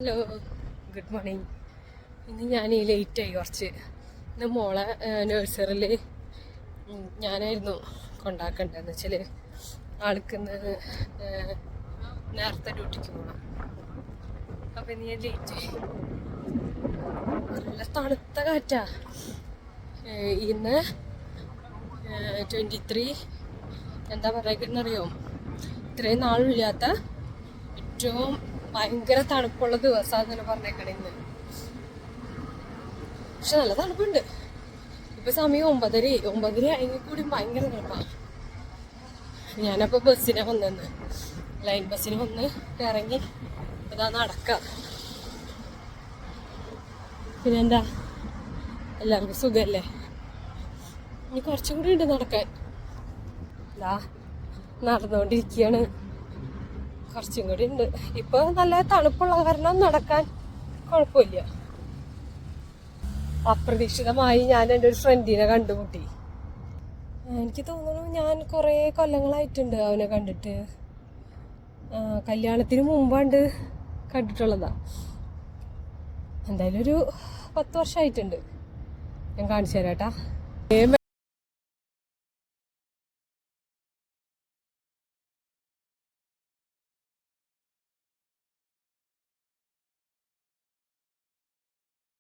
Hello, good morning. ഇന്ന് ഞാൻ ലേറ്റായി കുറച്ച്. ഇന്ന് മോളെ നഴ്സറിയിൽ ഞാനായിരുന്നു കൊണ്ടാക്കേണ്ടതെന്ന് വെച്ചാൽ ആൾക്കിന്ന് നേരത്തെ ഡ്യൂട്ടിക്ക് പോകണം. അപ്പം ഇന്ന് ഞാൻ ലേറ്റായി. നല്ല തണുത്ത കാറ്റാ. ഇന്ന് 23 എന്താ പറയുന്നറിയോ, ഇത്രയും നാളില്ലാത്ത ഏറ്റവും ഭയങ്കര തണുപ്പുള്ള ദിവസമാണെന്ന് പറഞ്ഞേക്കണേ ഇന്ന്. പക്ഷെ നല്ല തണുപ്പുണ്ട്. ഇപ്പൊ സമയം 9:30 ആയെങ്കിൽ കൂടി ഭയങ്കര തണുപ്പാണ്. ഞാനപ്പോൾ ബസ്സിനെ വന്നെന്ന്, ലൈൻ ബസ്സിന് വന്ന് ഇറങ്ങി ഇതാ നടക്കാം. പിന്നെന്താ, എല്ലാവർക്കും സുഖമല്ലേ? ഇനി കുറച്ചും കൂടി ഉണ്ട് നടക്കാൻ. ഇതാ നടന്നുകൊണ്ടിരിക്കുകയാണ്. കുറച്ചും കൂടി ഉണ്ട്. ഇപ്പൊ നല്ല തണുപ്പുള്ള കാരണം നടക്കാൻ കുഴപ്പമില്ല. അപ്രതീക്ഷിതമായി ഞാൻ എൻ്റെ ഒരു ഫ്രണ്ടിനെ കണ്ടുമുട്ടി. എനിക്ക് തോന്നുന്നു ഞാൻ കുറേ കൊല്ലങ്ങളായിട്ടുണ്ട് അവനെ കണ്ടിട്ട്. കല്യാണത്തിന് മുമ്പാണ്ട് കണ്ടിട്ടുള്ളതാ. എന്തായാലും ഒരു 10 വർഷമായിട്ടുണ്ട്. ഞാൻ കാണിച്ചു തരാം കേട്ടാ.